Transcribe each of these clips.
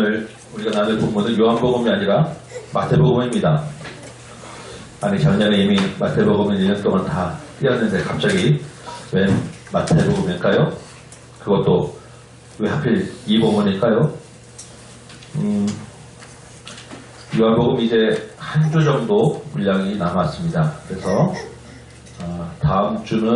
오늘 우리가 나눌 본문은 요한복음이 아니라 마태복음입니다. 아니 작년에 이미 마태복음은 1년 동안 다 뛰었는데 갑자기 왜 마태복음일까요? 그것도 왜 하필 이 본문일까요? 요한복음 이제 한 주 정도 분량이 남았습니다. 그래서 다음 주는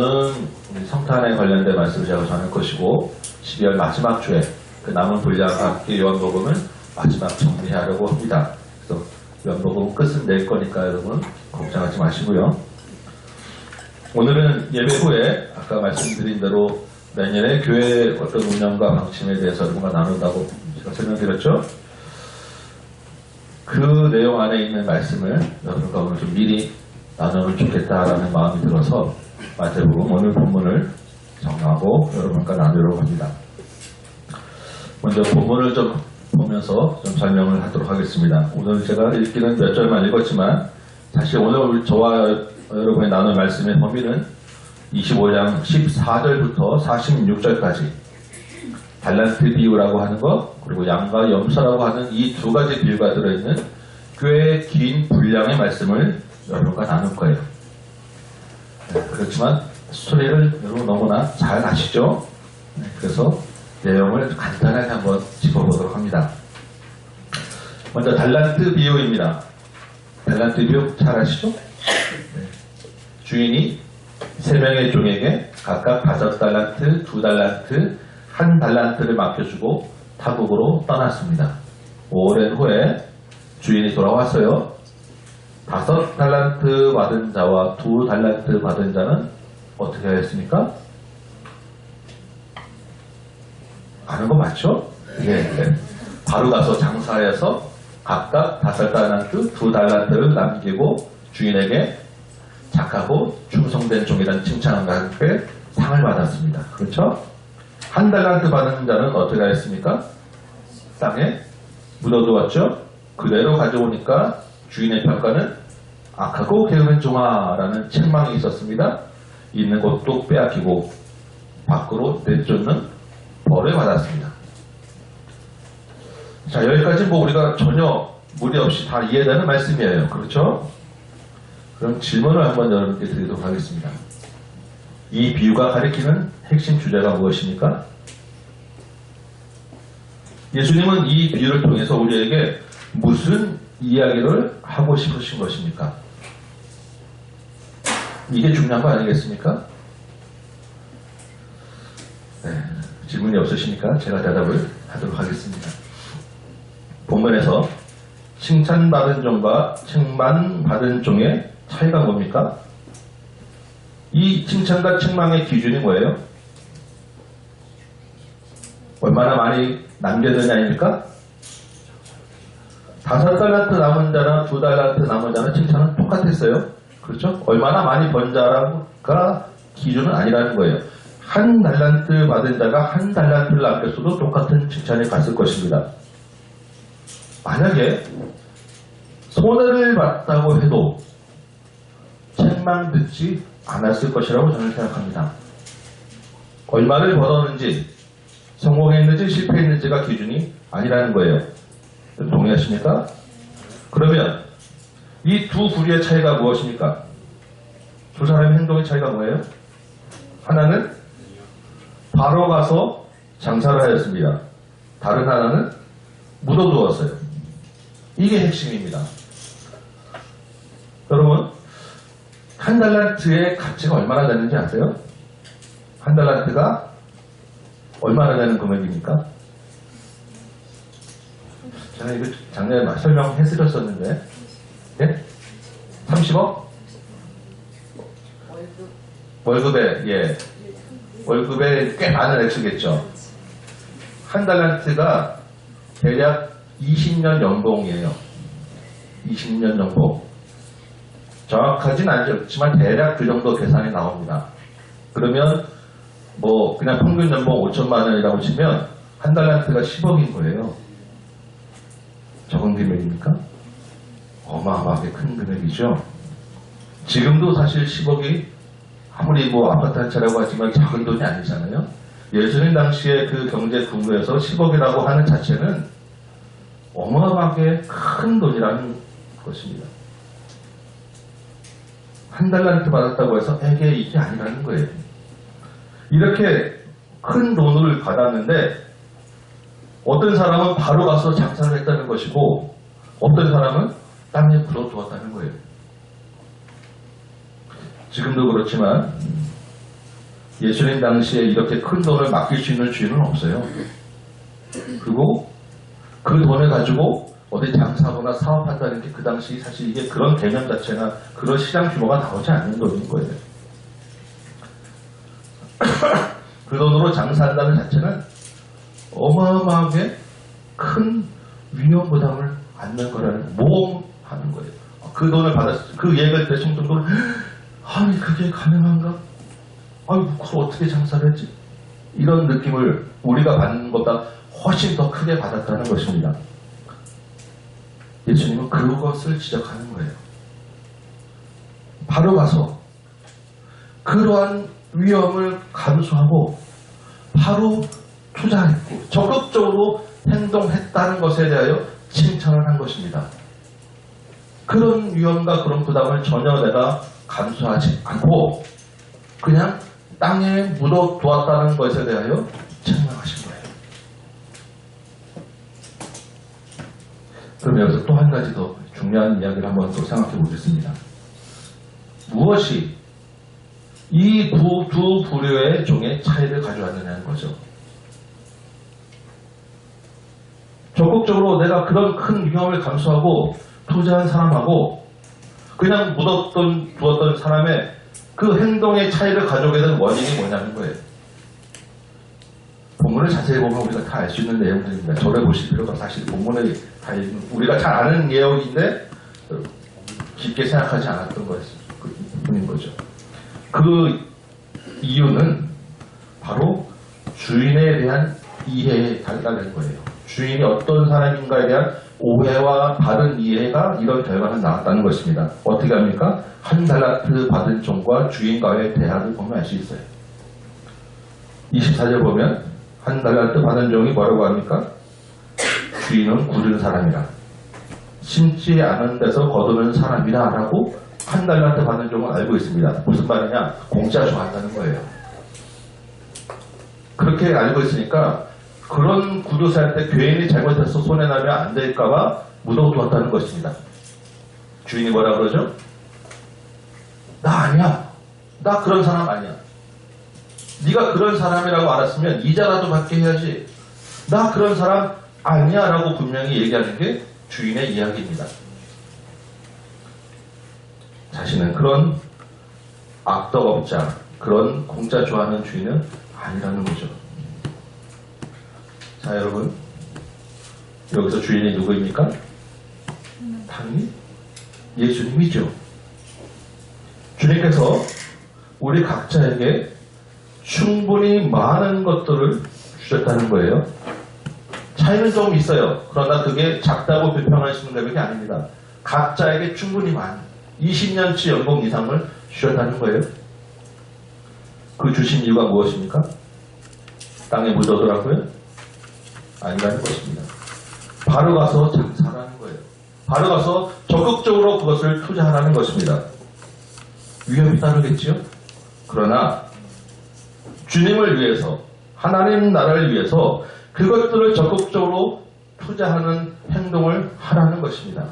우리 성탄에 관련된 말씀을 제가 전할 것이고 12월 마지막 주에 그 남은 분량과 함께 요한복음을 마지막 정리하려고 합니다. 그래서 요한복음 끝은 낼 거니까 여러분 걱정하지 마시고요. 오늘은 예배 후에 아까 말씀드린 대로 내년에 교회 어떤 운영과 방침에 대해서 여러분과 나눈다고 제가 설명드렸죠. 그 내용 안에 있는 말씀을 여러분과 오늘 좀 미리 나누면 좋겠다라는 마음이 들어서 마태복음 오늘 본문을 정하고 여러분과 나누려고 합니다. 먼저 본문을 좀 보면서 좀 설명을 하도록 하겠습니다. 오늘 제가 읽기는 몇 절만 읽었지만 사실 오늘 저와 여러분이 나눌 말씀의 범위는 25장 14절부터 46절까지 달란트 비유라고 하는 것 그리고 양과 염소라고 하는 이 두 가지 비유가 들어있는 꽤 긴 분량의 말씀을 여러분과 나눌 거예요. 그렇지만 스토리를 여러분 너무나 잘 아시죠? 그래서 내용을 간단하게 한번 짚어보도록 합니다. 먼저 달란트 비유입니다. 달란트 비유 잘 아시죠? 주인이 3명의 종에게 각각 5달란트, 2달란트, 1달란트를 맡겨주고 타국으로 떠났습니다. 오랜 후에 주인이 돌아왔어요. 5달란트 받은 자와 2달란트 받은 자는 어떻게 하였습니까? 아는 거 맞죠? 예. 바로 가서 장사해서 각각 5달란트, 2달란트를 남기고 주인에게 착하고 충성된 종이라는 칭찬과 함께 상을 받았습니다. 그렇죠? 1달란트 받은 자는 어떻게 하였습니까? 땅에 묻어두었죠? 그대로 가져오니까 주인의 평가는 악하고 게으른 종아라는 책망이 있었습니다. 있는 것도 빼앗기고 밖으로 내쫓는 벌을 받았습니다. 자, 여기까지 뭐 우리가 전혀 무리 없이 다 이해되는 말씀이에요. 그렇죠? 그럼 질문을 한번 여러분께 드리도록 하겠습니다. 이 비유가 가리키는 핵심 주제가 무엇입니까? 예수님은 이 비유를 통해서 우리에게 무슨 이야기를 하고 싶으신 것입니까? 이게 중요한 거 아니겠습니까? 네, 질문이 없으시니까 제가 대답을 하도록 하겠습니다. 본문에서 칭찬받은 종과 책망받은 종의 차이가 뭡니까? 이 칭찬과 책망의 기준이 뭐예요? 얼마나 많이 남겨두냐입니까? 5달란트 남은 자나 2달란트 남은 자는 칭찬은 똑같았어요. 그렇죠? 얼마나 많이 번 자가 기준은 아니라는 거예요. 1달란트 받은 자가 1달란트를 남겼어도 똑같은 칭찬이 갔을 것입니다. 만약에 손해를 봤다고 해도 책망 듣지 않았을 것이라고 저는 생각합니다. 얼마를 벌었는지 성공했는지 실패했는지가 기준이 아니라는 거예요. 동의하십니까? 그러면 이 두 부류의 차이가 무엇입니까? 두 사람의 행동의 차이가 뭐예요? 하나는 바로 가서 장사를 하였습니다. 다른 하나는 묻어두었어요. 이게 핵심입니다. 여러분 1달란트의 가치가 얼마나 되는지 아세요? 1달란트가 얼마나 되는 금액입니까? 제가 이거 작년에 설명해드렸었는데 예? 30억? 월급에 예 월급에 꽤 많은 액수겠죠. 1달란트가 대략 20년 연봉이에요. 20년 연봉. 정확하진 않지만 대략 그 정도 계산이 나옵니다. 그러면 뭐 그냥 평균 연봉 5천만 원이라고 치면 1달란트가 10억인 거예요. 적은 금액입니까? 어마어마하게 큰 금액이죠. 지금도 사실 10억이 아무리 뭐 아파트 한 채라고 하지만 작은 돈이 아니잖아요. 예수님 당시에 그 경제 근거에서 10억이라고 하는 자체는 어마어마하게 큰 돈이라는 것입니다. 한 달란트 받았다고 해서 에게 이게 아니라는 거예요. 이렇게 큰 돈을 받았는데 어떤 사람은 바로 가서 장사를 했다는 것이고 어떤 사람은 땅에 묻어두었다는 거예요. 지금도 그렇지만 예수님 당시에 이렇게 큰 돈을 맡길 수 있는 주인은 없어요. 그리고 그 돈을 가지고 어디 장사하거나 사업한다는 게 그 당시 사실 이게 그런 개념 자체나 그런 시장 규모가 나오지 않는 돈인 거예요. 그 돈으로 장사한다는 자체는 어마어마하게 큰 위험 부담을 안는 거라는 모험하는 거예요. 그 돈을 받았을 그 얘기를 대충 정도로 아니 그게 가능한가? 아니 그걸 어떻게 장사를 했지? 이런 느낌을 우리가 받는 것보다 훨씬 더 크게 받았다는 것입니다. 예수님은 그것을 지적하는 거예요. 바로 가서 그러한 위험을 감수하고 바로 투자했고 적극적으로 행동했다는 것에 대하여 칭찬을 한 것입니다. 그런 위험과 그런 부담을 전혀 내가 감수하지 않고 그냥 땅에 묻어두었다는 것에 대하여 책망하신 거예요. 그럼 여기서 또 한 가지 더 중요한 이야기를 한번 또 생각해 보겠습니다. 무엇이 이 두 부류의 종의 차이를 가져왔느냐는 거죠. 적극적으로 내가 그런 큰 위험을 감수하고 투자한 사람하고 그냥 두었던 사람의 그 행동의 차이를 가져오게 된 원인이 뭐냐는 거예요. 본문을 자세히 보면 우리가 다 알 수 있는 내용들입니다. 저를 보실 필요가 사실 본문에 다 우리가 잘 아는 내용인데 깊게 생각하지 않았던 뿐인 거죠. 그 이유는 바로 주인에 대한 이해에 달라는 거예요. 주인이 어떤 사람인가에 대한 오해와 다른 이해가 이런 결과가 나왔다는 것입니다. 어떻게 합니까? 한 달란트 받은 종과 주인과의 대화를 보면 알 수 있어요. 24절 보면 한 달란트 받은 종이 뭐라고 합니까? 주인은 굳은 사람이라 심지 않은 데서 거두는 사람이라 라고 한 달란트 받은 종은 알고 있습니다. 무슨 말이냐? 공짜 좋아한다는 거예요. 그렇게 알고 있으니까 그런 구두사한테 괜히 잘못해서 손해나면 안 될까봐 묻어두었다는 것입니다. 주인이 뭐라 그러죠? 나 아니야. 나 그런 사람 아니야. 네가 그런 사람이라고 알았으면 이자라도 받게 해야지. 나 그런 사람 아니야 라고 분명히 얘기하는 게 주인의 이야기입니다. 자신은 그런 악덕업자, 그런 공짜 좋아하는 주인은 아니라는 거죠. 자, 여러분, 여기서 주인이 누구입니까? 당연히 예수님이죠. 주님께서 우리 각자에게 충분히 많은 것들을 주셨다는 거예요. 차이는 좀 있어요. 그러나 그게 작다고 비평하시는 레벨이 아닙니다. 각자에게 충분히 많은 20년치 연봉 이상을 주셨다는 거예요. 그 주신 이유가 무엇입니까? 땅에 묻어두라고요? 아니라는 것입니다. 바로 가서 장사하라는 거예요. 바로 가서 적극적으로 그것을 투자하라는 것입니다. 위험이 따르겠지요? 그러나 주님을 위해서, 하나님 나라를 위해서 그것들을 적극적으로 투자하는 행동을 하라는 것입니다.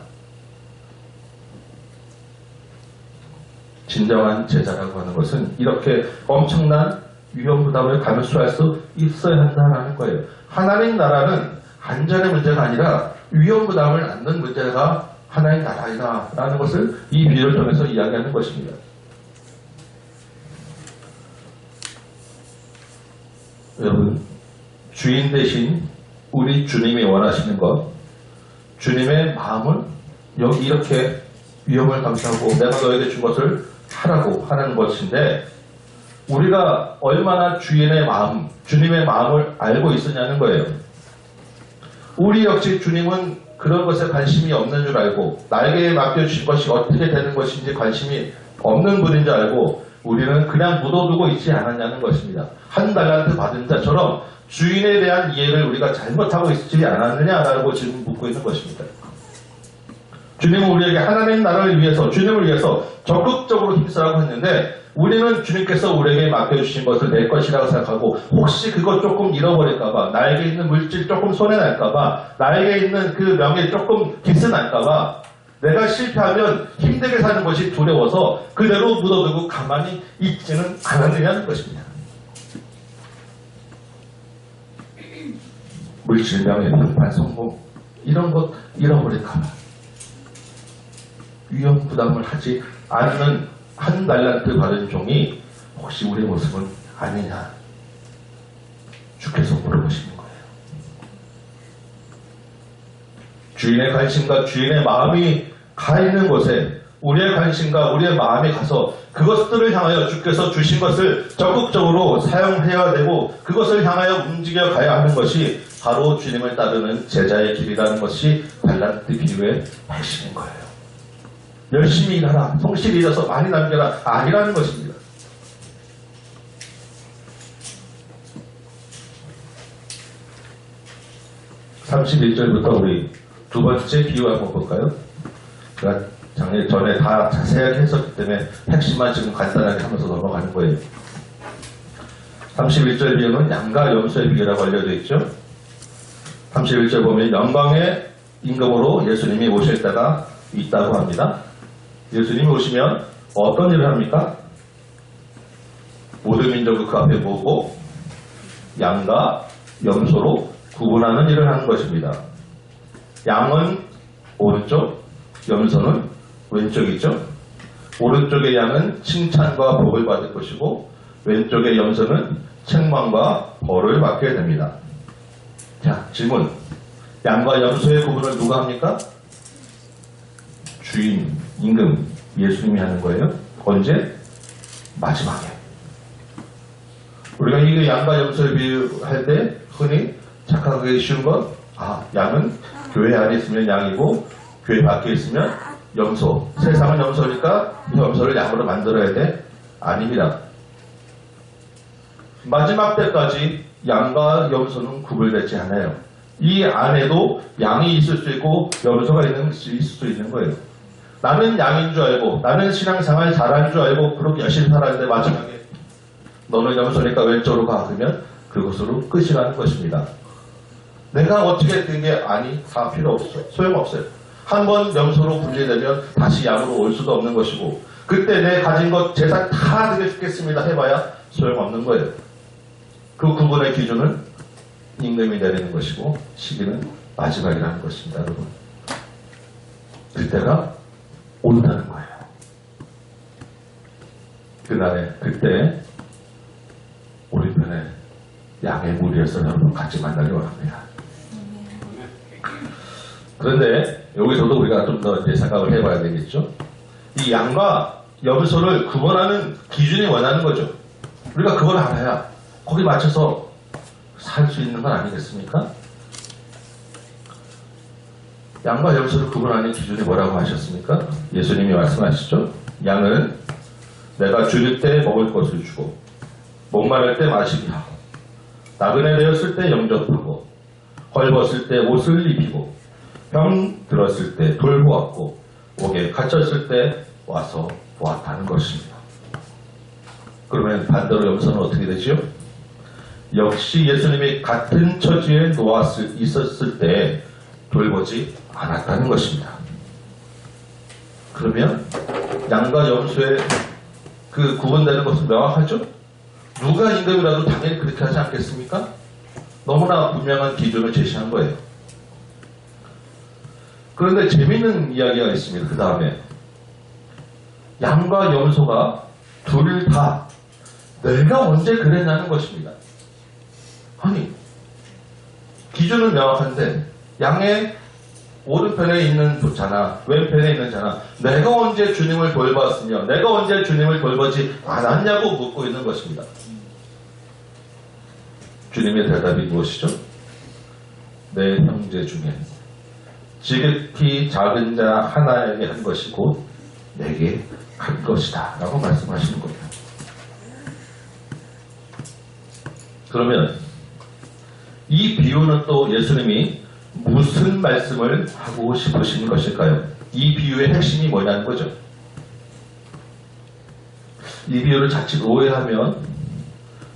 진정한 제자라고 하는 것은 이렇게 엄청난 위험 부담을 감수할 수 있어야 한다는 거예요. 하나님 나라는 안전의 문제가 아니라 위험 부담을 안는 문제가 하나의 나라이다라는 것을 이 비유를 통해서 이야기하는 것입니다. 여러분, 주인 대신 우리 주님이 원하시는 것, 주님의 마음은 여기 이렇게 위험을 감수하고 내가 너에게 준 것을 하라고 하는 것인데 우리가 얼마나 주인의 마음, 주님의 마음을 알고 있으냐는 거예요. 우리 역시 주님은 그런 것에 관심이 없는 줄 알고 나에게 맡겨주신 것이 어떻게 되는 것인지 관심이 없는 분인 줄 알고 우리는 그냥 묻어두고 있지 않았냐는 것입니다. 한 달란트 받은 자처럼 주인에 대한 이해를 우리가 잘못하고 있지 않았느냐라고 지금 묻고 있는 것입니다. 주님은 우리에게 하나님 나라를 위해서, 주님을 위해서 적극적으로 힘쓰라고 했는데 우리는 주님께서 우리에게 맡겨주신 것을 내 것이라고 생각하고 혹시 그것 조금 잃어버릴까봐, 나에게 있는 물질 조금 손해날까봐, 나에게 있는 그 명예 조금 기스날까봐 내가 실패하면 힘들게 사는 것이 두려워서 그대로 묻어두고 가만히 있지는 않았느냐는 것입니다. 물질, 명예, 평판, 성공 이런 것 잃어버릴까봐 위험 부담을 하지 않는 한 달란트 받은 종이 혹시 우리의 모습은 아니냐 주께서 물어보시는 거예요. 주인의 관심과 주인의 마음이 가 있는 곳에 우리의 관심과 우리의 마음이 가서 그것들을 향하여 주께서 주신 것을 적극적으로 사용해야 되고 그것을 향하여 움직여 가야 하는 것이 바로 주님을 따르는 제자의 길이라는 것이 달란트 비유의 핵심인 거예요. 열심히 일하라, 성실히 일해서 많이 남겨라 아니라는 것입니다. (31절부터) 우리 두 번째 비유 한번 볼까요? 제가 전에 다 자세하게 했었기 때문에 핵심만 지금 간단하게 하면서 넘어가는 거예요. 31절 비유는 양과 염소의 비유라고 알려져 있죠. 31절 보면 영광의 임금으로 예수님이 오실 때가 있다고 합니다. 예수님이 오시면 어떤 일을 합니까? 모든 민족을 그 앞에 모으고 양과 염소로 구분하는 일을 하는 것입니다. 양은 오른쪽, 염소는 왼쪽이죠. 오른쪽의 양은 칭찬과 복을 받을 것이고 왼쪽의 염소는 책망과 벌을 받게 됩니다. 자, 질문. 양과 염소의 구분을 누가 합니까? 주인, 임금, 예수님이 하는 거예요. 언제? 마지막에. 우리가 이 양과 염소를 비유할 때 흔히 착각하기 쉬운 건 양은 교회 안에 있으면 양이고 교회 밖에 있으면 염소. 세상은 염소니까 염소를 양으로 만들어야 돼? 아닙니다. 마지막 때까지 양과 염소는 구별되지 않아요. 이 안에도 양이 있을 수 있고 염소가 있을 수 있는 거예요. 나는 양인 줄 알고 나는 신앙생활 잘하는 줄 알고 그렇게 열심히 살았는데 마지막에 너는 염소니까 왼쪽으로 가 그러면 그것으로 끝이 나는 것입니다. 내가 어떻게 된 게 다 필요 없어요. 소용없어요. 한번 염소로 분리되면 다시 양으로 올 수도 없는 것이고 그때 내 가진 것 재산 다 드려 죽겠습니다 해봐야 소용없는 거예요. 그 구분의 기준은 임금이 내리는 것이고 시기는 마지막이라는 것입니다. 여러분. 그때가 온다는 거예요. 그때 우리 편에 양의 무리에서 여러분 같이 만나기 원합니다. 그런데 여기서도 우리가 좀 더 생각을 해봐야 되겠죠. 이 양과 염소를 구분하는 기준이 원하는 거죠. 우리가 그걸 알아야 거기 맞춰서 살 수 있는 건 아니겠습니까? 양과 염소를 구분하는 기준이 뭐라고 하셨습니까? 예수님이 말씀하시죠. 양은 내가 줄일 때 먹을 것을 주고 목마를 때 마시게 하고 나그네 되었을 때 영접하고 헐벗을 때 옷을 입히고 병 들었을 때 돌보았고 옥에 갇혔을 때 와서 보았다는 것입니다. 그러면 반대로 염소는 어떻게 되죠? 역시 예수님이 같은 처지에 있었을 때 돌보지 않았다는 것입니다. 그러면 양과 염소의 그 구분되는 것은 명확하죠? 누가 임금이라도 당연히 그렇게 하지 않겠습니까? 너무나 분명한 기준을 제시한 거예요. 그런데 재미있는 이야기가 있습니다. 그 다음에 양과 염소가 둘 다 내가 언제 그랬냐는 것입니다. 아니 기준은 명확한데 양의 오른편에 있는 자나 왼편에 있는 자나 내가 언제 주님을 돌봤으며 내가 언제 주님을 돌보지 않았냐고 묻고 있는 것입니다. 주님의 대답이 무엇이죠? 내 형제 중에 지극히 작은 자 하나에게 한 것이 곧 내게 한 것이다 라고 말씀하시는 겁니다. 그러면 비유는 또 예수님이 무슨 말씀을 하고 싶으신 것일까요? 이 비유의 핵심이 뭐냐는 거죠. 이 비유를 자칫 오해하면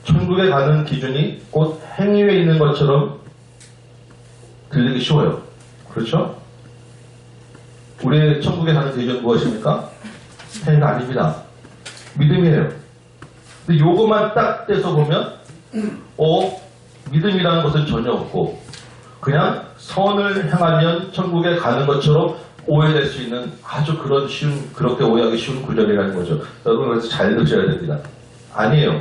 천국에 가는 기준이 곧 행위에 있는 것처럼 들리기 쉬워요. 그렇죠? 우리의 천국에 가는 기준은 무엇입니까? 행위가 아닙니다. 믿음이에요. 근데 요것만 딱 떼서 보면 믿음이라는 것은 전혀 없고 그냥 선을 행하면 천국에 가는 것처럼 오해될 수 있는 아주 그렇게 오해하기 쉬운 구절이라는 거죠. 여러분 그래서 잘 들으셔야 됩니다. 아니에요.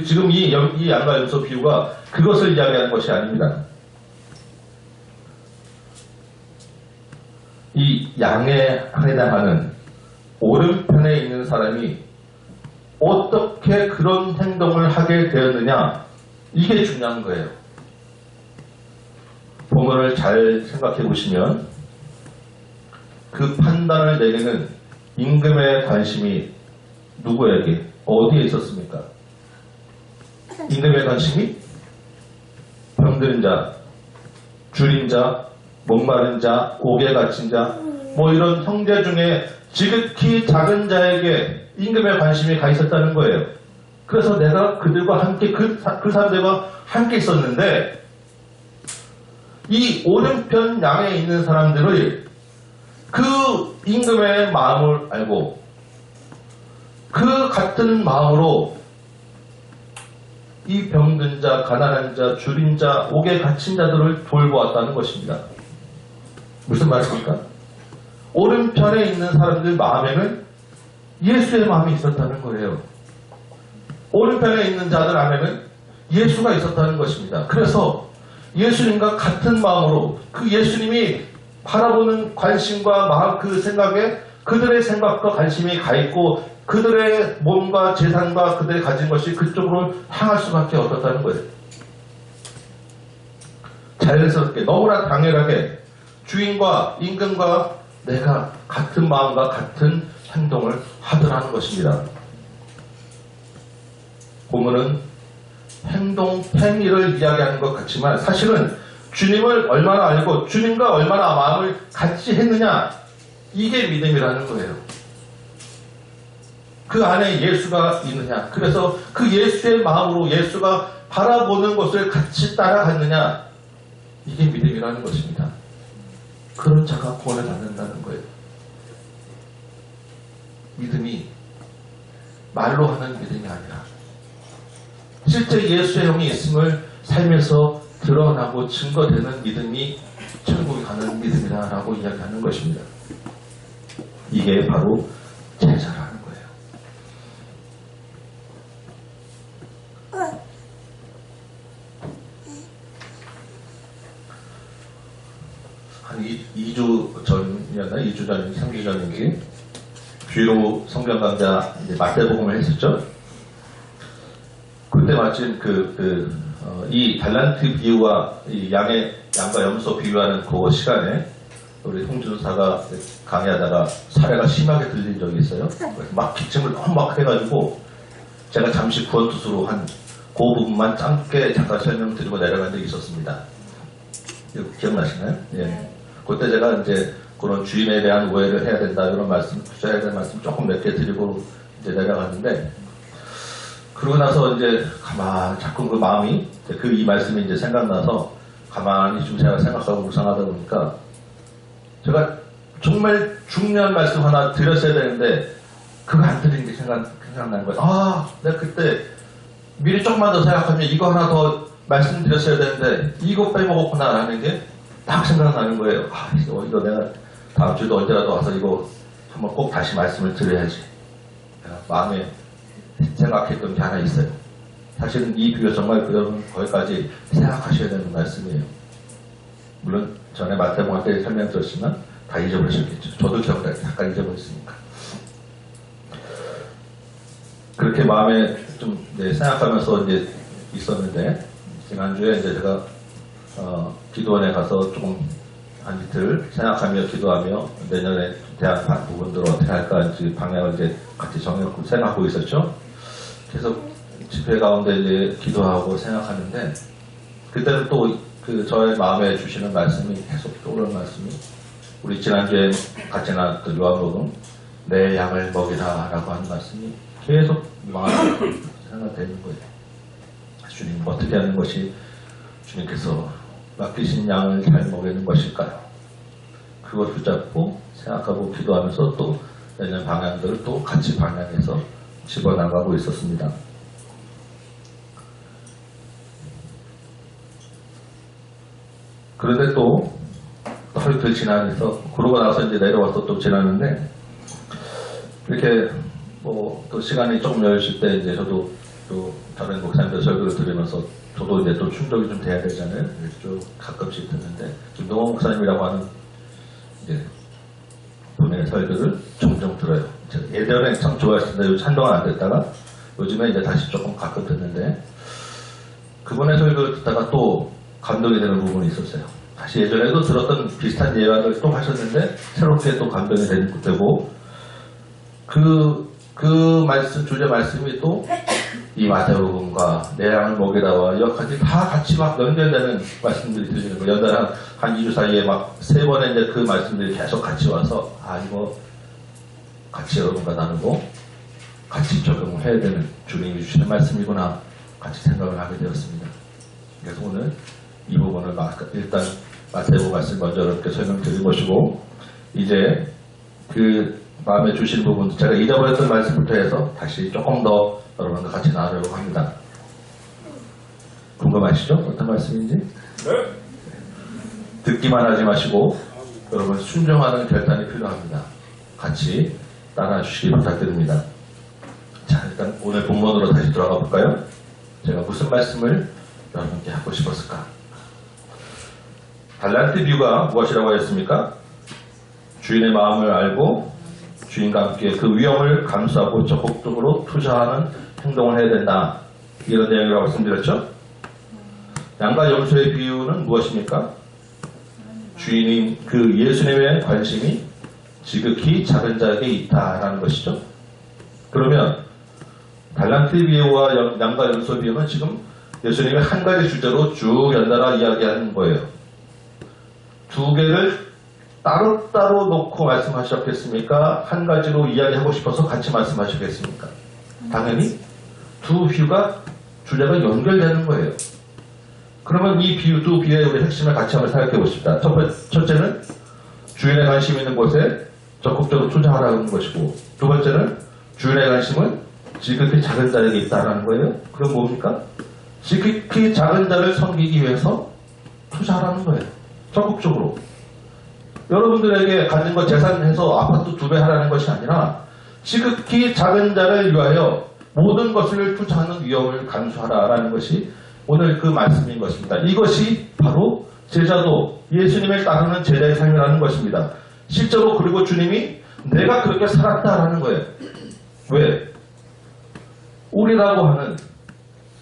지금 이 양과 염소 비유가 그것을 이야기하는 것이 아닙니다. 이 양에 해당하는 오른편에 있는 사람이 어떻게 그런 행동을 하게 되었느냐, 이게 중요한 거예요. 본문을 잘 생각해 보시면 그 판단을 내리는 임금의 관심이 누구에게 어디에 있었습니까? 임금의 관심이 병든 자, 줄인 자, 목마른 자, 옥에 갇힌 자, 뭐 이런 형제 중에 지극히 작은 자에게 임금의 관심이 가 있었다는 거예요. 그래서 내가 그들과 함께 그 사람들과 함께 있었는데 이 오른편 양에 있는 사람들을 그 임금의 마음을 알고 그 같은 마음으로 이 병든 자, 가난한 자, 줄인 자, 옥에 갇힌 자들을 돌보았다는 것입니다. 무슨 말입니까? 오른편에 있는 사람들 마음에는 예수의 마음이 있었다는 거예요. 오른편에 있는 자들 안에는 예수가 있었다는 것입니다. 그래서 예수님과 같은 마음으로 그 예수님이 바라보는 관심과 마음, 그 생각에 그들의 생각과 관심이 가 있고 그들의 몸과 재산과 그들이 가진 것이 그쪽으로 향할 수밖에 없었다는 거예요. 자연스럽게 너무나 당연하게 주인과 임금과 내가 같은 마음과 같은 행동을 하더라는 것입니다. 본문은 행위를 이야기하는 것 같지만 사실은 주님을 얼마나 알고 주님과 얼마나 마음을 같이 했느냐, 이게 믿음이라는 거예요. 그 안에 예수가 있느냐, 그래서 그 예수의 마음으로 예수가 바라보는 것을 같이 따라갔느냐, 이게 믿음이라는 것입니다. 그런 자가 구원을 받는다는 거예요. 믿음이 말로 하는 믿음이 아니라 실제 예수의 영이 있음을 삶에서 드러나고 증거되는 믿음이 천국에 가는 믿음이다라고 이야기하는 것입니다. 이게 바로 제자라는 거예요. 한 2주 전이었나? 2주 전, 3주 전인지 주로 성경 강좌 마태복음을 했었죠. 그때 마침 이 달란트 비유와 이 양과 염소 비유하는 그 시간에 우리 홍준사가 강의하다가 사례가 심하게 들린 적이 있어요. 막 기침을 너무 막 해가지고 제가 잠시 구원투수로 한 그 부분만 짧게 잠깐 설명드리고 내려간 적이 있었습니다. 기억나시나요? 예. 그때 제가 이제 그런 주인에 대한 오해를 해야 된다 이런 말씀, 구자해야 될 말씀 조금 몇 개 드리고 이제 내려갔는데, 그러고 나서 이제 가만히 자꾸 그 마음이 이 말씀이 이제 생각나서 가만히 좀 제가 생각하고 묵상하다 보니까 제가 정말 중요한 말씀 하나 드렸어야 되는데 그거 안 드린 게 생각난 거예요. 내가 그때 미리 조금만 더 생각하면 이거 하나 더 말씀드렸어야 되는데 이거 빼먹었구나 라는 게 딱 생각나는 거예요. 이거 내가 다음 주도 언제라도 와서 이거 한번 꼭 다시 말씀을 드려야지. 마음에 생각했던 게 하나 있어요. 사실은 이 비유 정말 여러분 거기까지 생각하셔야 되는 말씀이에요. 물론 전에 마태복음 때 설명드렸지만 다 잊어버리셨겠죠. 저도 기억나요. 잠깐 잊어버렸으니까. 그렇게 마음에 좀 생각하면서 이제 있었는데, 지난주에 이제 제가 기도원에 가서 조금 한 이틀 생각하며 기도하며 내년에 대학 부분들을 어떻게 할까 이제 방향을 이제 같이 정해놓고 생각하고 있었죠. 계속 집회 가운데 이제 기도하고 생각하는데, 그때는 또 저의 마음에 주시는 말씀이 계속 떠오르는 말씀이, 우리 지난주에 같이 나왔던 요한복음 내 양을 먹이라 라고 하는 말씀이 계속 마음에 생각되는 거예요. 주님, 어떻게 하는 것이 주님께서 맡기신 양을 잘 먹이는 것일까요? 그걸 붙잡고 생각하고 기도하면서 또 내년 방향들을 또 같이 방향해서 집어나가고 있었습니다. 그런데 또 하루 더 지나면서, 그러고 나서 이제 내려와서 또 지났는데, 이렇게 또 시간이 조금 여유실 때 이제 저도 또 다른 목사님들 설교를 들으면서 저도 이제 또 충족이 좀 돼야 되잖아요. 좀 가끔씩 듣는데, 김동원 목사님이라고 하는 이제 분의 설교를 종종 들어요. 예전에 참 좋아했었는데 요즘 한동안 안 듣다가 요즘에 이제 다시 조금 가끔 듣는데, 그분의 설교를 듣다가 또 감동이 되는 부분이 있었어요. 다시 예전에도 들었던 비슷한 예화를 또 하셨는데 새롭게 또 감동이 되고, 그 말씀, 주제 말씀이 또 이 마태복음과 내 양을 먹이라와 여러 가지 다 같이 막 연결되는 말씀들이 들리는 거예요. 연달아 한 2주 사이에 막 3번의 이제 그 말씀들이 계속 같이 와서, 이거 같이 여러분과 나누고 같이 적용을 해야 되는 주님이 주시는 말씀이구나 같이 생각을 하게 되었습니다. 그래서 오늘 이 부분을 일단 마태복음 말씀 먼저 이렇게 설명드린 것이고, 이제 그 마음에 주신 부분, 제가 잊어버렸던 말씀부터 해서 다시 조금 더 여러분과 같이 나누려고 합니다. 궁금하시죠? 어떤 말씀인지? 네. 듣기만 하지 마시고 여러분 순종하는 결단이 필요합니다. 같이 따라 주시기 부탁드립니다. 자, 일단 오늘 본문으로 다시 들어가 볼까요? 제가 무슨 말씀을 여러분께 하고 싶었을까? 달란트 비유가 무엇이라고 하였습니까? 주인의 마음을 알고 주인과 함께 그 위험을 감수하고 적극적으로 투자하는 행동을 해야 된다. 이런 내용이라고 말씀드렸죠? 양과 염소의 비유는 무엇입니까? 주인인 그 예수님의 관심이 지극히 작은 자에게 있다라는 것이죠. 그러면 달란트 비유와 양과 염소 비유는 지금 예수님이 한 가지 주제로 쭉 연달아 이야기하는 거예요. 두 개를 따로따로 놓고 말씀하셨겠습니까? 한 가지로 이야기하고 싶어서 같이 말씀하시겠습니까? 당연히 두 비유가 주제가 연결되는 거예요. 그러면 이 비유, 두 비유의 우리 핵심을 같이 한번 생각해 보십시다. 첫째는 주인의 관심 있는 곳에 적극적으로 투자하라는 것이고, 두 번째는 주인의 관심은 지극히 작은 자에게 있다는 거예요. 그럼 뭡니까? 지극히 작은 자를 섬기기 위해서 투자하라는 거예요. 적극적으로. 여러분들에게 가진 것 재산해서 아파트 2배 하라는 것이 아니라 지극히 작은 자를 위하여 모든 것을 투자하는 위험을 감수하라라는 것이 오늘 그 말씀인 것입니다. 이것이 바로 제자도, 예수님을 따르는 제자의 삶이라는 것입니다. 실제로 그리고 주님이 내가 그렇게 살았다라는 거예요. 왜? 우리라고 하는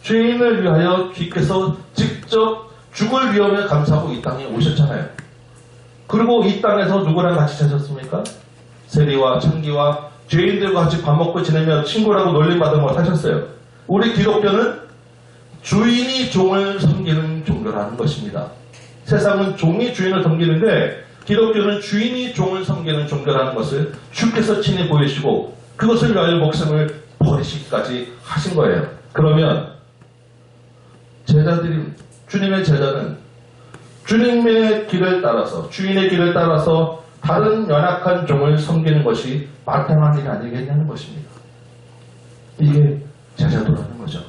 죄인을 위하여 주께서 직접 죽을 위험을 감수하고 이 땅에 오셨잖아요. 그리고 이 땅에서 누구랑 같이 사셨습니까? 세리와 창기와 죄인들과 같이 밥 먹고 지내며 친구라고 놀림받으며 사셨어요. 우리 기독교는 주인이 종을 섬기는 종교라는 것입니다. 세상은 종이 주인을 섬기는데 기독교는 주인이 종을 섬기는 종교라는 것을 주께서 친히 보이시고 그것을 위하여 목숨을 버리시기까지 하신 거예요. 그러면 제자들이, 주님의 제자는 주님의 길을 따라서, 주인의 길을 따라서 다른 연약한 종을 섬기는 것이 마땅한 일이 아니겠냐는 것입니다. 이게 제자도라는 거죠.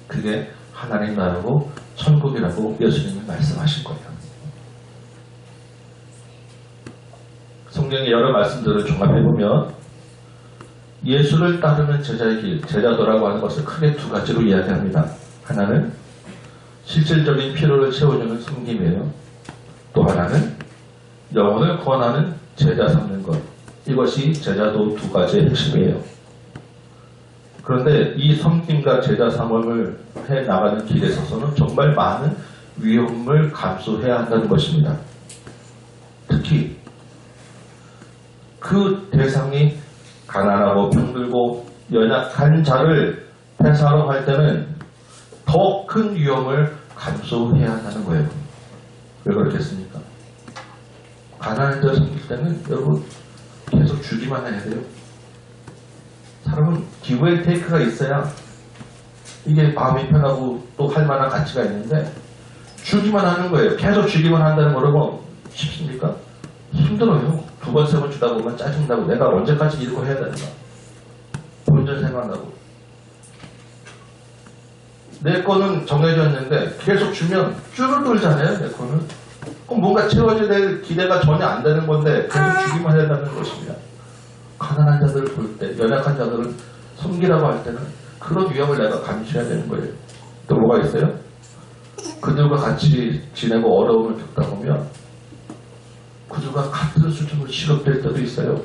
그게 하나님 나라고 천국이라고 예수님이 말씀하신 거예요. 성경의 여러 말씀들을 종합해보면 예수를 따르는 제자의 길, 제자도라고 하는 것을 크게 두 가지로 이야기합니다. 하나는 실질적인 필요를 채워주는 섬김이에요. 또 하나는 영혼을 구원하는 제자 삼는 것. 이것이 제자도 두 가지의 핵심이에요. 그런데 이 섬김과 제자 삼음을 해나가는 길에 있어서는 정말 많은 위험을 감수해야 한다는 것입니다. 특히 그 대상이 가난하고 병들고 연약한 자를 대사로 할 때는 더 큰 위험을 감소해야 한다는 거예요. 왜 그렇겠습니까? 가난한 자가 생길 때는 여러분 계속 주기만 해야 돼요. 사람은 기브 앤 테이크가 있어야 이게 마음이 편하고 또 할 만한 가치가 있는데 주기만 하는 거예요. 계속 주기만 한다는 거라고 쉽습니까? 힘들어요. 두 번, 세 번 주다 보면 짜증나고 내가 언제까지 이러고 해야 되는가. 본전 생각나고. 내 거는 정해져 있는데 계속 주면 줄어들잖아요. 내 거는. 그럼 뭔가 채워져야 될 기대가 전혀 안 되는 건데 계속 주기만 해야 되는 것입니다. 가난한 자들을 볼 때, 연약한 자들을 섬기라고 할 때는 그런 위험을 내가 감수해야 되는 거예요. 또 뭐가 있어요? 그들과 같이 지내고 어려움을 겪다 보면 그들과 같은 수준으로 취급될 때도 있어요.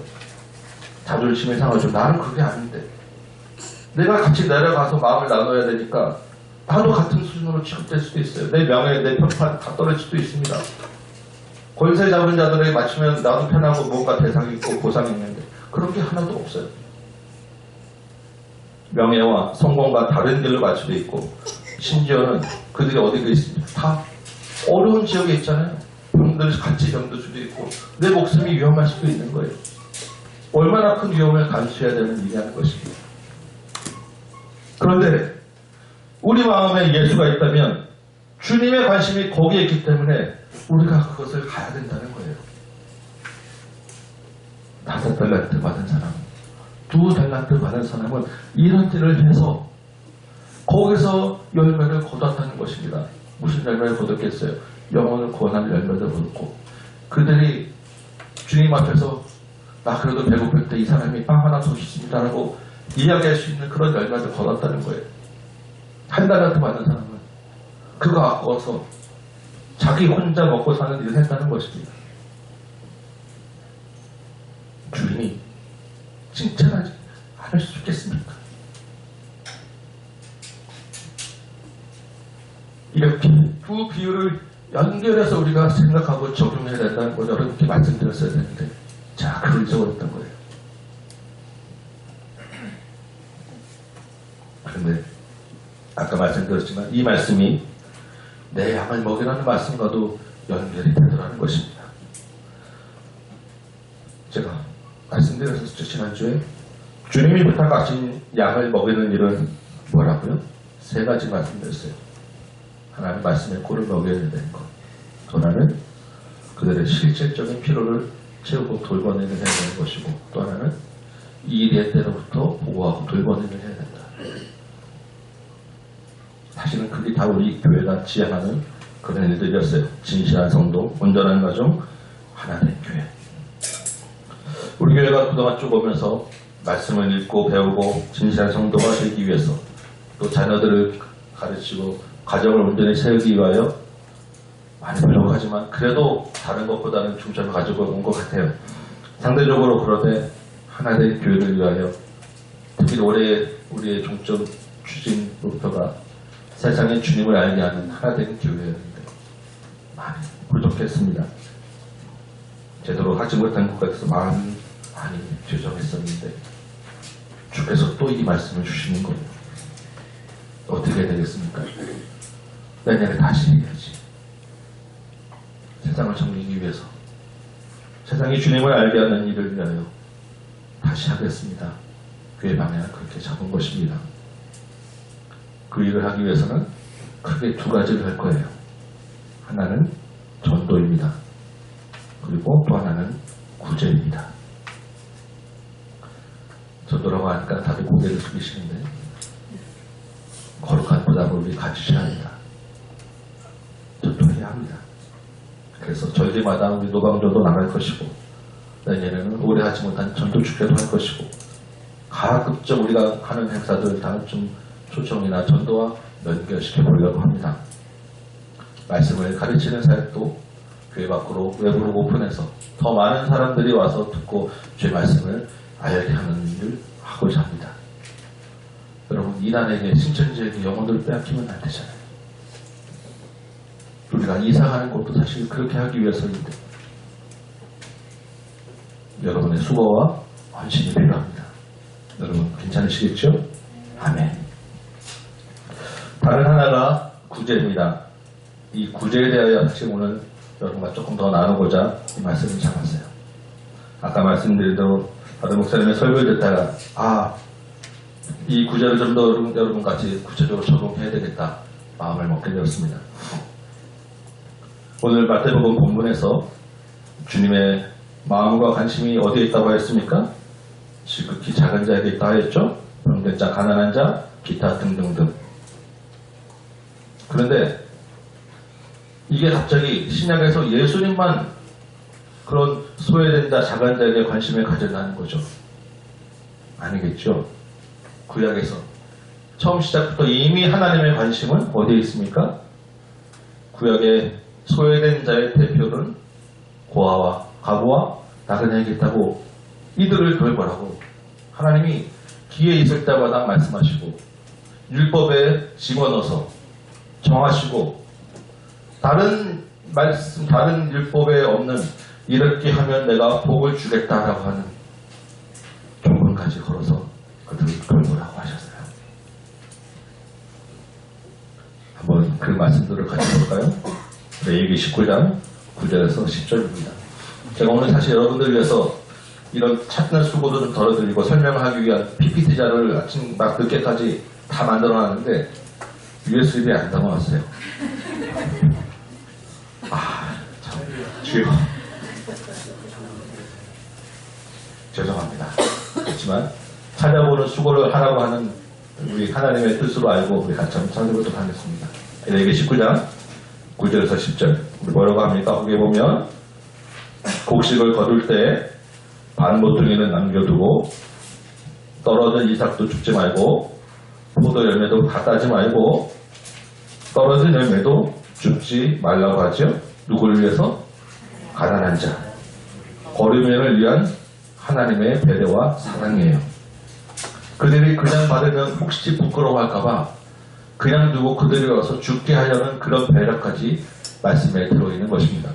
자존심이 상하죠. 나는 그게 아닌데. 내가 같이 내려가서 마음을 나눠야 되니까 나도 같은 수준으로 취급될 수도 있어요. 내 명예, 내 평판 다 떨어질 수도 있습니다. 권세 잡은 자들에게 맞추면 나도 편하고 뭔가 대상이 있고 보상이 있는데 그런 게 하나도 없어요. 명예와 성공과 다른 길로 갈 수도 있고 심지어는 그들이 어디가 있습니까? 다 어려운 지역에 있잖아요. 병들 같이 병들 수도 있고 내 목숨이 위험할 수도 있는 거예요. 얼마나 큰 위험을 감수해야 되는 일이라는 것입니다. 그런데 우리 마음에 예수가 있다면 주님의 관심이 거기에 있기 때문에 우리가 그것을 가야 된다는 거예요. 5달란트 받은 사람, 2달란트 받은 사람은 이런 일을 해서 거기서 열매를 거뒀다는 것입니다. 무슨 열매를 거뒀겠어요? 영혼을 구원할 열매를 거뒀고 그들이 주님 앞에서 나 그래도 배고플 때 이 사람이 빵 하나 더 주십니다라고 이야기할 수 있는 그런 열매를 거뒀다는 거예요. 1달란트 받은 사람은 그거 아까워서 자기 혼자 먹고 사는 일을 했다는 것입니다. 주인이 칭찬하지 않을 수 있겠습니까? 이렇게 두 비유를 연결해서 우리가 생각하고 적용해야 된다는 걸 여러분께 말씀드렸어야 되는데 자, 그걸 잊어버렸던 거예요. 그런데 아까 말씀드렸지만 이 말씀이 내 양을 먹이라는 말씀과도 연결이 되더라는 것입니다. 제가 말씀드렸었죠. 지난주에 주님이 부탁하신 양을 먹이는 일은 뭐라고요? 3가지 말씀드렸어요. 하나는 말씀의 꼴을 먹여야 되는 것, 또 하나는 그들의 실질적인 필요를 채우고 돌보내는 해야 되는 것이고 또 하나는 이의 때로부터 보호하고 돌보내는 해야 된다. 사실은 그게 다 우리 교회가 지향하는 그런 일들이었어요. 진실한 성도, 온전한 가정, 하나된 교회. 우리 교회가 그동안 쭉 오면서 말씀을 읽고 배우고 진실한 성도가 되기 위해서 또 자녀들을 가르치고 가정을 온전히 세우기 위하여 많이 노력하지만 그래도 다른 것보다는 중점을 가지고 온 것 같아요. 상대적으로 그런데 하나된 교회를 위하여 특히 올해 우리의 중점 추진 목표가 세상에 주님을 알게 하는 하나된 교회였는데 많이 부족했습니다. 제대로 하지 못한 것 같아서 많이 죄송했었는데 주께서 또 이 말씀을 주시는 거예요. 어떻게 되겠습니까? 내년에 다시 해야지. 세상을 섬기기 위해서 세상이 주님을 알게 하는 일을 위하여 다시 하겠습니다. 교회 방향을 그렇게 잡은 것입니다. 그 일을 하기 위해서는 크게 2가지를 할 거예요. 하나는 전도입니다. 그리고 또 하나는 구제입니다. 전도라고 하니까 다들 고개를 숙이시는데 거룩한 부담을 우리 가지셔야 합니다. 전도해야 합니다. 그래서 절기마다 우리 노방조도 나갈 것이고 내년에는 오래 하지 못한 전도축제도 할 것이고 가급적 우리가 하는 행사들 다 좀 초청이나 전도와 연결시켜 보려고 합니다. 말씀을 가르치는 사역도 교회 밖으로 외부로 오픈해서 더 많은 사람들이 와서 듣고 주의 말씀을 알게 하는 일을 하고자 합니다. 여러분 이단에게 신천지에게 영혼들을 빼앗기면 안 되잖아요. 우리가 이사가는 것도 사실 그렇게 하기 위해서인데 여러분의 수고와 헌신이 필요합니다. 여러분 괜찮으시겠죠? 아멘. 다른 하나가 구제입니다. 이 구제에 대하여 사실 오늘 여러분과 조금 더 나누고자 이 말씀을 잡았어요. 아까 말씀드린 대로 다른 목사님의 설교를 듣다가 이 구제를 좀 더 여러분 같이 구체적으로 적용해야 되겠다 마음을 먹게 되었습니다. 오늘 마태복음 본문에서 주님의 마음과 관심이 어디에 있다고 하였습니까? 지극히 작은 자에게 있다 하였죠? 병든 자, 가난한 자, 기타 등등등. 그런데 이게 갑자기 신약에서 예수님만 그런 소외된 자, 작은 자에게 관심을 가져다는 거죠. 아니겠죠? 구약에서 처음 시작부터 이미 하나님의 관심은 어디에 있습니까? 구약의 소외된 자의 대표는 고아와 가부와 나그네에게 있다고 이들을 돌보라고 하나님이 기회 있을 때마다 말씀하시고 율법에 집어넣어서 정하시고 다른 말씀, 다른 율법에 없는 이렇게 하면 내가 복을 주겠다라고 하는 조건까지 걸어서 그들을 돌보라고 하셨어요. 한번 그 말씀들을 같이 볼까요? 레위기 19장 9절에서 10절입니다. 제가 오늘 사실 여러분들 위해서 이런 찾는 수고도 좀 덜어드리고 설명하기 위한 PPT 자료를 아침 막 늦게까지 다 만들어놨는데 USB에 안 담아왔어요. 참 주여 죄송합니다. 그렇지만 찾아보는 수고를 하라고 하는 우리 하나님의 뜻으로 알고 우리 같이 한번 찾아보도록 하겠습니다. 레위기 19장 9절에서 10절 우리 뭐라고 합니까? 거기에 보면 곡식을 거둘 때 반 모퉁이는 남겨두고 떨어진 이삭도 줍지 말고 포도 열매도 다 따지 말고 떨어진 열매도 줍지 말라고 하죠. 누구를 위해서? 가난한 자, 거류민을 위한 하나님의 배려와 사랑이에요. 그들이 그냥 받으면 혹시 부끄러워할까봐 그냥 두고 그들이 와서 죽게 하려는 그런 배려까지 말씀에 들어있는 것입니다.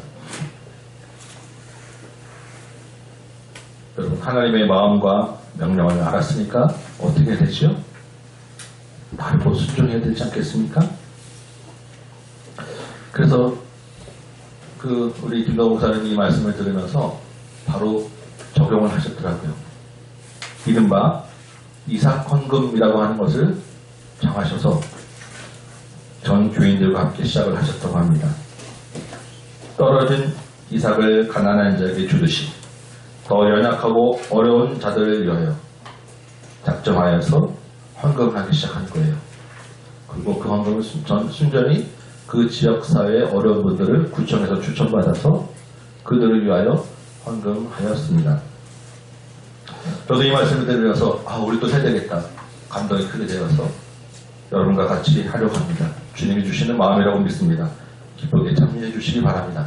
여러분 하나님의 마음과 명령을 알았으니까 어떻게 되죠? 바로 순종해야 되지 않겠습니까? 그래서 우리 김동욱 목사님 이 말씀을 들으면서 바로 적용을 하셨더라고요. 이른바 이삭 헌금이라고 하는 것을 정하셔서 전 교인들과 함께 시작을 하셨다고 합니다. 떨어진 이삭을 가난한 자에게 주듯이 더 연약하고 어려운 자들을 위하여 작정하여서 헌금하기 시작한 거예요. 그리고 그 헌금을 순전히 그 지역사회의 어려운 분들을 구청에서 추천받아서 그들을 위하여 헌금하였습니다. 저도 이 말씀을 들으면서 우리 또 해야 되겠다 감동이 크게 되어서 여러분과 같이 하려고 합니다. 주님이 주시는 마음이라고 믿습니다. 기쁘게 참여해 주시기 바랍니다.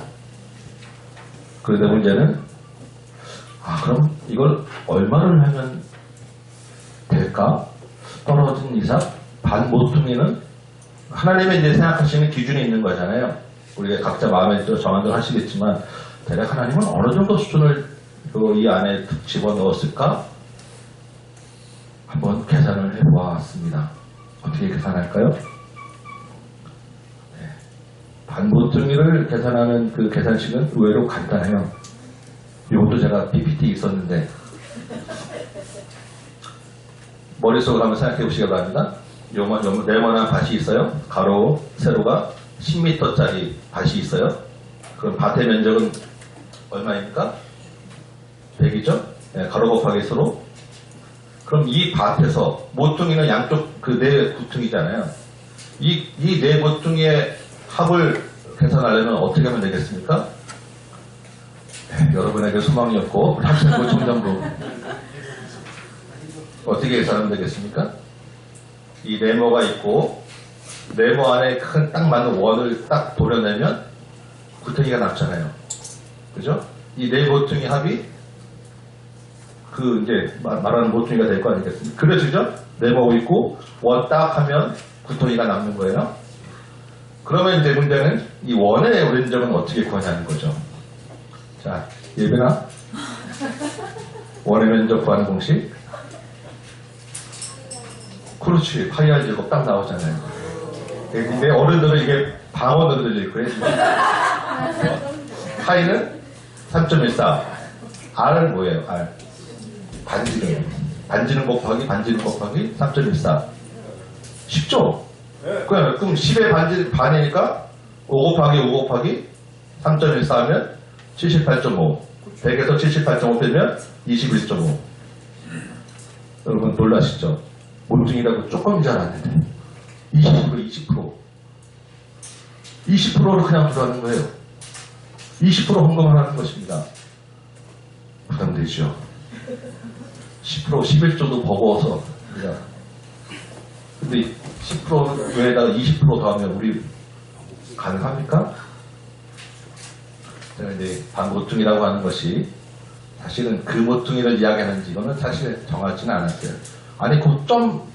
그런데 문제는 그럼 이걸 얼마를 하면 될까? 떨어진 이삭 반 모퉁이는 하나님의 이제 생각하시는 기준이 있는 거잖아요. 우리가 각자 마음에 정한 대로 하시겠지만 대략 하나님은 어느 정도 수준을 이 안에 집어넣었을까? 한번 계산을 해보았습니다. 어떻게 계산할까요? 반 모퉁이를 계산하는 그 계산식은 의외로 간단해요. 이것도 제가 PPT 있었는데 머릿속으로 한번 생각해 보시기 바랍니다. 네모난 밭이 있어요. 가로, 세로가 10m짜리 밭이 있어요. 그럼 밭의 면적은 얼마입니까? 100이죠? 네, 가로 곱하기 세로. 그럼 이 밭에서 모퉁이는 양쪽 그 네 모퉁이잖아요. 이 네 모퉁이의 합을 계산하려면 어떻게 하면 되겠습니까? 여러분에게 소망이 없고 학생부 청년부 어떻게 계산하면 되겠습니까? 이 네모가 있고 네모 안에 큰 딱 맞는 원을 딱 도려내면 구덩이가 남잖아요. 그죠? 이 네 모퉁이 합이 이제 말하는 모퉁이가 될 거 아니겠습니까? 그려지죠? 네모 있고 원 딱 하면 구덩이가 남는 거예요. 그러면 이제 문제는 이 원의 면적은 어떻게 구하냐는 거죠. 자, 예빈아 원의 면적 구하는 공식. 그렇지, 파이 R 제곱 딱 나오잖아요. 근데 어른들은 이게 방언으로 들릴 거예요. 파이는 3.14. R은 뭐예요? R. 반지름. 반지름 곱하기 3.14. 쉽죠? 그럼 10의 반이니까 5 곱하기 5 곱하기 3.14 하면 78.5. 100에서 78.5 빼면 21.5. 여러분 놀라시죠? 몰증이라고 조금 잘하는데 20%. 20%로 그냥 들어가는 거예요. 20% 헌금을 하는 것입니다. 부담되죠? 10%, 11조도 버거워서. 근데 10% 외에다가 20% 더하면 우리 가능합니까? 제가 이제 반모퉁이라고 하는 것이 사실은 그 모퉁이를 이야기하는지 이거는 사실 정하지는 않았어요. 아니 그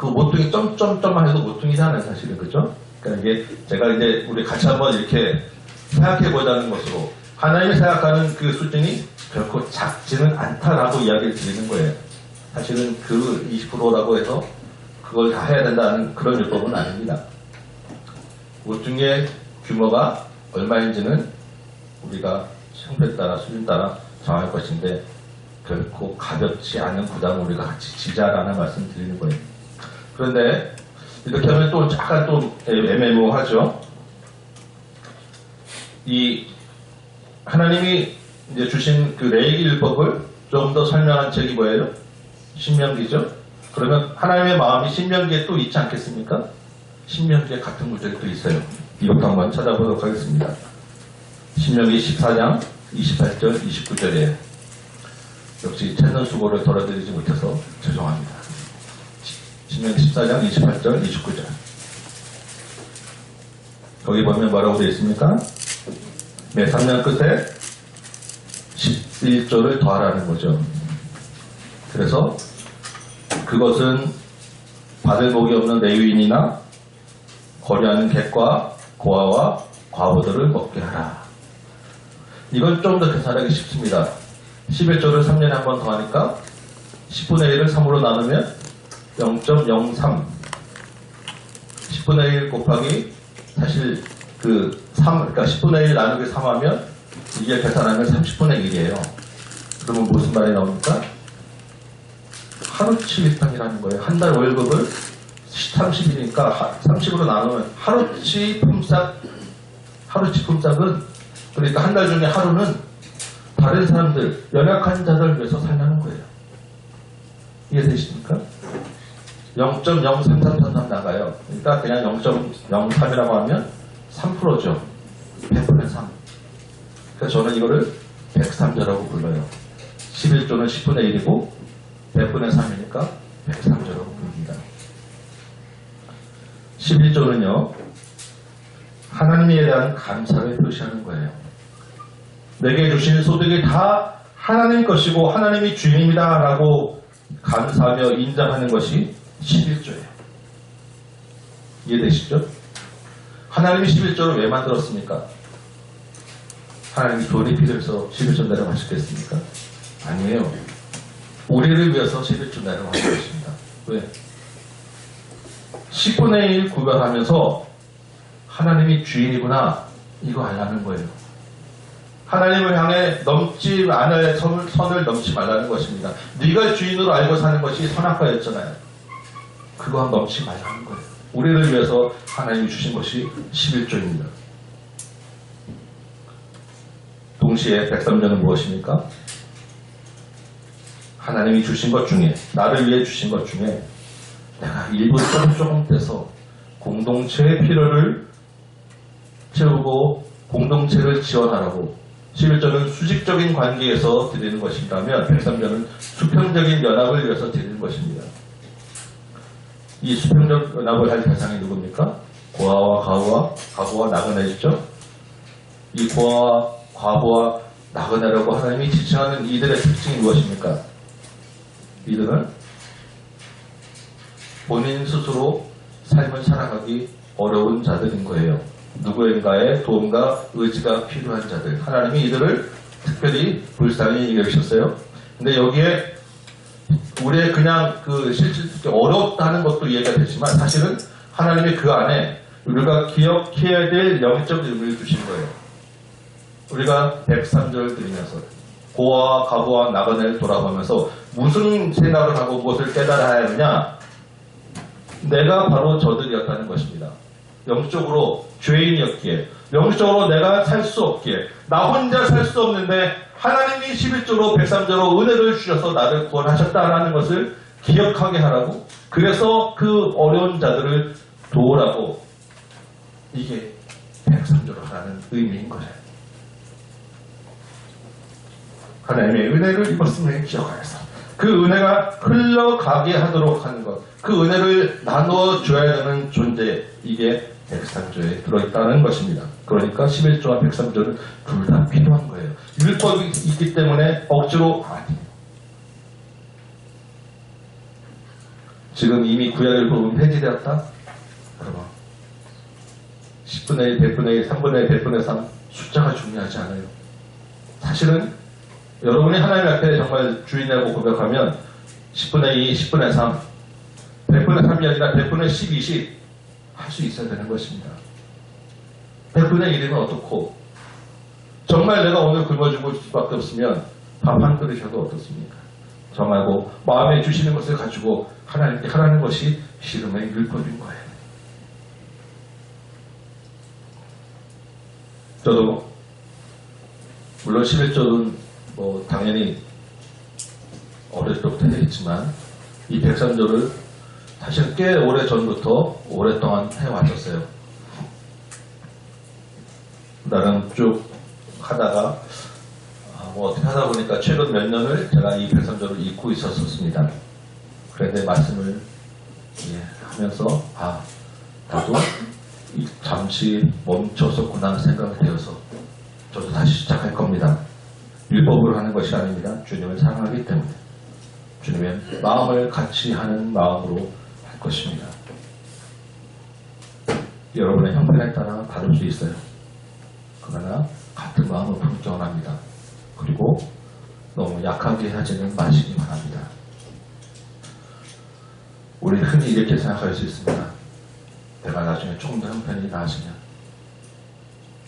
모퉁이 점점점만 해도 모퉁이잖아요, 사실은. 그죠? 그러니까 이게 제가 이제 우리 같이 한번 이렇게 생각해 보자는 것으로 하나님이 생각하는 그 수준이 결코 작지는 않다라고 이야기를 드리는 거예요. 사실은 그 20%라고 해서 그걸 다 해야 된다는 그런 요법은 아닙니다. 모퉁이의 규모가 얼마인지는 우리가 형편에 따라 수준 따라 정할 것인데 결코 가볍지 않은 부담을 우리가 같이 지자라는 말씀 드리는 거예요. 그런데 이렇게 하면 또 약간 또 애매모호하죠. 이 하나님이 이제 주신 그 레위기율법을 좀 더 설명한 책이 뭐예요? 신명기죠. 그러면 하나님의 마음이 신명기에 또 있지 않겠습니까? 신명기에 같은 구절이 또 있어요. 이것도 한번 찾아보도록 하겠습니다. 신명기 14장 28절 29절이에요. 역시 찾는 수고를 덜어드리지 못해서 죄송합니다. 신명기 14장 28절 29절. 거기 보면 뭐라고 되어 있습니까? 매 3년 끝에 11조를 더하라는 거죠. 그래서 그것은 받을 복이 없는 레위인이나 거류하는 객과 고아와 과부들을 먹게 하라. 이건 좀 더 계산하기 쉽습니다. 11조를 3년에 한 번 더하니까 10분의 1을 3으로 나누면 0.03. 10분의 1 곱하기 사실 그 3, 그러니까 10분의 1 나누기 3 하면 이게 계산하면 30분의 1이에요. 그러면 무슨 말이 나옵니까? 하루치 일당이라는 거예요. 한 달 월급을 30일이니까 30으로 나누면 하루치 품삯은 그러니까 한 달 중에 하루는 다른 사람들, 연약한 자들 위해서 살라는 거예요. 이해되십니까? 0.03333 나가요. 그러니까 그냥 0.03이라고 하면 3%죠. 100분의 3. 그래서 저는 이거를 103조라고 불러요. 11조는 10분의 1이고 100분의 3이니까 103조라고 부릅니다. 11조는요. 하나님에 대한 감사를 표시하는 거예요. 내게 주신 소득이 다 하나님 것이고 하나님이 주인입니다 라고 감사하며 인정하는 것이 11조예요. 이해되시죠? 하나님이 11조를 왜 만들었습니까? 하나님이 돈이 필요해서 11조 내려가시겠습니까? 아니에요. 우리를 위해서 11조 내려가신 것입니다. 왜? 10분의 1 구별하면서 하나님이 주인이구나 이거 알라는 거예요. 하나님을 향해 넘지 않을 선을 넘지 말라는 것입니다. 네가 주인으로 알고 사는 것이 선악과였잖아요. 그거 넘지 말라는 거예요. 우리를 위해서 하나님이 주신 것이 11조입니다. 동시에 103조는 무엇입니까? 하나님이 주신 것 중에, 나를 위해 주신 것 중에 내가 일부 조금 떼서 공동체의 필요를 채우고 공동체를 지원하라고. 11조는 수직적인 관계에서 드리는 것이라면 103조는 수평적인 연합을 위해서 드리는 것입니다. 이 수평적 연합을 할 대상이 누굽니까? 고아와 과부와 나그네죠. 이 고아와 과부와 나그네라고 하나님이 지칭하는 이들의 특징이 무엇입니까? 이들은 본인 스스로 삶을 살아가기 어려운 자들인 거예요. 누구인가의 도움과 의지가 필요한 자들. 하나님이 이들을 특별히 불쌍히 여기셨어요. 근데 여기에 우리의 그냥 그 실질적으로 어렵다는 것도 이해가 되지만 사실은 하나님이 그 안에 우리가 기억해야 될 영적 의미를 주신 거예요. 우리가 103절 드리면서 고아와 가부와 나그네를 돌아보면서 무슨 생각을 하고 무엇을 깨달아야 하느냐? 내가 바로 저들이었다는 것입니다. 영적으로 죄인이었기에, 영적으로 내가 살 수 없기에, 나 혼자 살 수 없는데 하나님이 11조로 103조로 은혜를 주셔서 나를 구원하셨다라는 것을 기억하게 하라고, 그래서 그 어려운 자들을 도우라고, 이게 103조로 하라는 의미인 거예요. 하나님의 은혜를 입었음을 기억하여서 그 은혜가 흘러가게 하도록 하는 것, 그 은혜를 나누어 줘야 되는 존재, 이게 103조에 들어있다는 것입니다. 그러니까 11조와 103조는 둘 다 필요한 거예요. 율법이 있기 때문에 억지로 아니에요. 지금 이미 구약율법은 폐지되었다? 여러분, 10분의 1, 100분의 1, 3분의 1, 100분의 3 숫자가 중요하지 않아요. 사실은 여러분이 하나님 앞에 정말 주인이라고 고백하면 10분의 2, 10분의 3, 100분의 3이 아니라 100분의 10, 20 할 수 있어야 되는 것입니다. 100분의 1이면 어떻고, 정말 내가 오늘 굶어 죽을 수밖에 없으면 밥 한 그릇이라도 어떻습니까? 정하고 마음에 주시는 것을 가지고 하나님께 하라는 것이 씨름의 율법인 거예요. 저도 물론 11조는 뭐 당연히 어릴 때부터 했지만 이 103조를 사실 꽤 오래 전부터 오랫동안 해왔었어요. 나름 쭉 하다가 뭐 어떻게 하다 보니까 최근 몇 년을 제가 이 103조를 읽고 있었습니다. 그런데 말씀을 하면서 나도 잠시 멈췄었구나 생각이 되어서 저도 다시 시작할 겁니다. 율법으로 하는 것이 아닙니다. 주님을 사랑하기 때문에 주님의 마음을 같이 하는 마음으로 할 것입니다. 여러분의 형편에 따라 다를 수 있어요. 그러나 같은 마음을 품기 원합니다. 그리고 너무 약하게 하지는 마시기 바랍니다. 우리 흔히 이렇게 생각할 수 있습니다. 내가 나중에 조금 더 형편이 나아지면,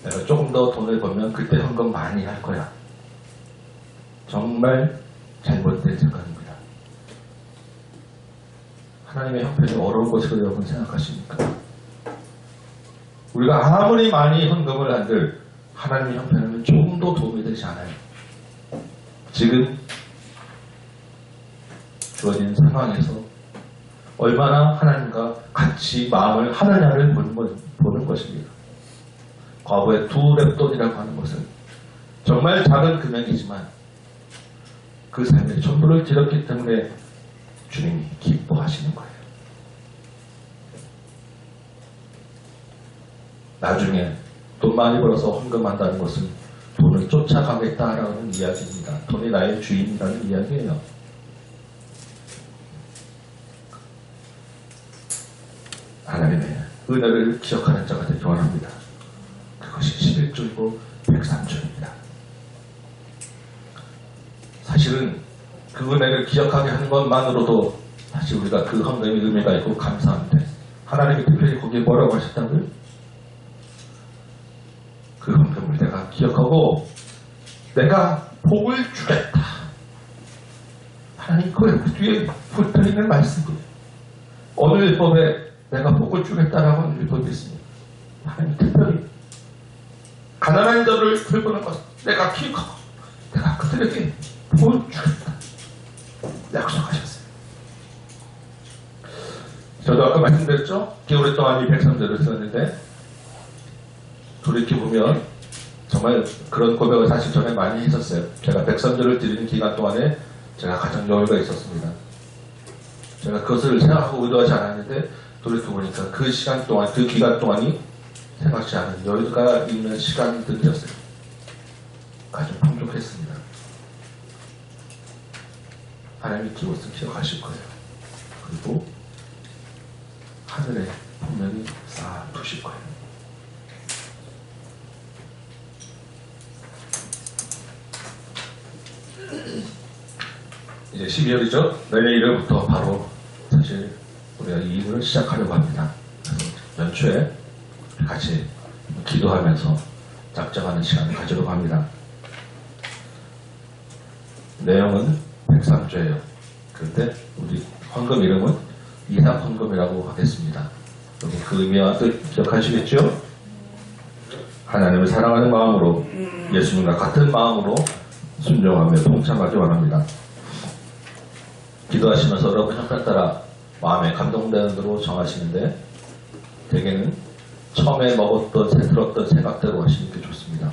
내가 조금 더 돈을 벌면 그때 헌금 많이 할 거야. 정말 잘못된 생각입니다. 하나님의 형편이 어려운 것으로 여러분 생각하십니까? 우리가 아무리 많이 헌금을 한들 하나님의 형편은 조금도 도움이 되지 않아요. 지금 주어진 상황에서 얼마나 하나님과 같이 마음을 하느냐를 보는 것입니다. 과거의 2랩돈이라고 하는 것은 정말 작은 금액이지만 그 삶의 전부를 드렸기 때문에 주님이 기뻐하시는 거예요. 나중에 돈 많이 벌어서 헌금한다는 것은 돈을 쫓아가겠다라는 이야기입니다. 돈이 나의 주인이라는 이야기예요. 하나님의 은혜를 기억하는 자가 되기 원합니다. 그것이 11조이고 103조입니다. 사실은 그 은혜를 기억하게 하는 것만으로도 사실 우리가 그 헌금의 의미가 있고 감사한데, 하나님이 특별히 거기에 뭐라고 하셨다고요? 그 헌금을 내가 기억하고 내가 복을 주겠다. 하나님 그 뒤에 붙어있는 말씀이에요. 어느 율법에 내가 복을 주겠다라고 하는 율법이 있습니다. 하나님 특별히 가난한 자를 돌보는 것 내가 기억하고 내가 그들에게 복을 주겠다 약속하셨어요. 저도 아까 말씀드렸죠? 오랫동안 이 103조를 썼는데 돌이켜보면 정말 그런 고백을 사실 전에 많이 했었어요. 제가 103조를 드리는 기간 동안에 제가 가장 여유가 있었습니다. 제가 그것을 생각하고 의도하지 않았는데 돌이켜보니까 그 시간 동안, 그 기간 동안이 생각지 않은 여유가 있는 시간들이었어요. 아주 풍족했습니다. 하나님이 그것을 기억하실 거예요. 그리고 하늘에 분명히 쌓아두실 거예요. 이제 12월이죠. 내일 1월부터 바로 사실 우리가 이 일을 시작하려고 합니다. 그래서 연초에 같이 기도하면서 작정하는 시간을 가지려고 합니다. 내용은 103조예요. 그런데 우리 헌금 이름은 이삭 헌금이라고 하겠습니다. 여러분 그 의미와 뜻 기억하시겠죠? 하나님을 사랑하는 마음으로 예수님과 같은 마음으로 순종하며 동참하기 원합니다. 기도하시면서 여러분 형편 따라 마음에 감동되는 대로 정하시는데 대개는 처음에 먹었던 새 들었던 생각대로 하시는 게 좋습니다.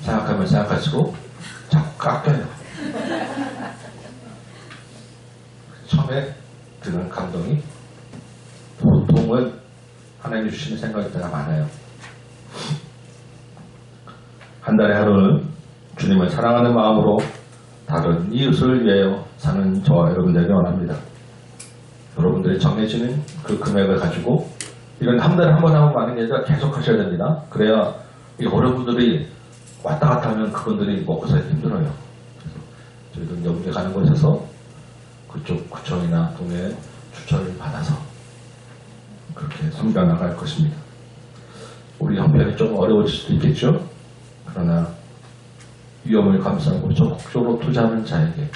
생각하면 생각할수록 자꾸 깎여요. 처음에 드는 감동이 보통은 하나님이 주시는 생각일 때가 많아요. 한 달에 하루는 주님을 사랑하는 마음으로 다른 이웃을 위하여 사는 저와 여러분들에게 원합니다. 여러분들이 정해지는 그 금액을 가지고 이건 한 달에 한 번 하고 가는 게 아니라 계속 하셔야 됩니다. 그래야 이 어려분들이 왔다 갔다 하면 그분들이 먹고 살기 힘들어요. 그래서 저희들 여기에 가는 곳에서 그쪽 구청이나 동네에 추천을 받아서 그렇게 섬겨 나갈 것입니다. 우리 형편이 좀 어려워질 수도 있겠죠. 그러나 위험을 감수하고 적극적으로 투자하는 자에게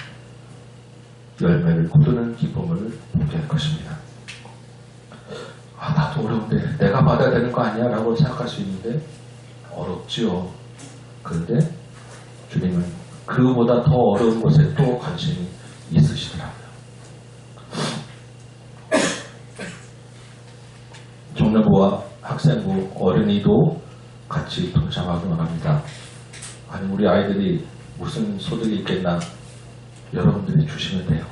열매를 거두는 기쁨을 보게 할 것입니다. 아, 나도 어려운데 내가 받아야 되는 거 아니야? 라고 생각할 수 있는데 어렵지요. 그런데 주님은 그보다 더 어려운 것에 또 관심이 있으시더라고요. 청년부와 학생부, 어린이도 같이 동참하기 원합니다. 아니 우리 아이들이 무슨 소득이 있겠나 여러분들이 주시면 돼요.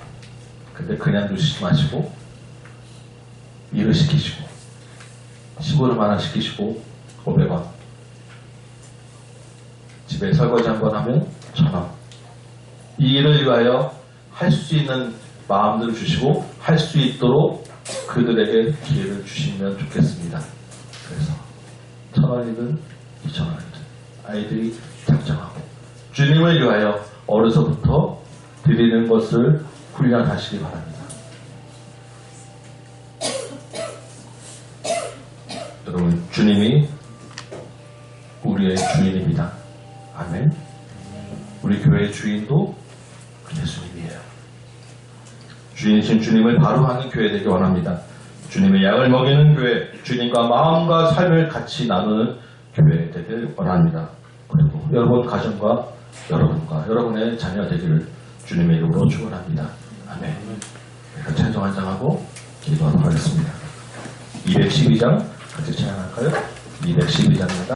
근데 그냥 주시지 마시고 일을 시키시고 심부름 하나 시키시고 500원 집에 설거지 한번 하면 1000원 이 일을 위하여 할 수 있는 마음들을 주시고 할 수 있도록 그들에게 기회를 주시면 좋겠습니다. 그래서 1000원이든 2000원이든 아이들이 작정하고 주님을 위하여 어려서부터 드리는 것을 훈련하시기 바랍니다. 여러분 주님이 우리의 주인입니다. 아멘. 우리 교회의 주인도 예수님이에요. 주인이신 주님을 바로 하는 교회 되기 원합니다. 주님의 양을 먹이는 교회, 주님과 마음과 삶을 같이 나누는 교회 되길 원합니다. 그리고 여러분 가정과 여러분과 여러분의 자녀 되기를 주님의 이름으로 축원합니다. 아멘. 찬송 한장하고 기도하도록 하겠습니다. 212장 같이 찬양할까요? 212장입니다.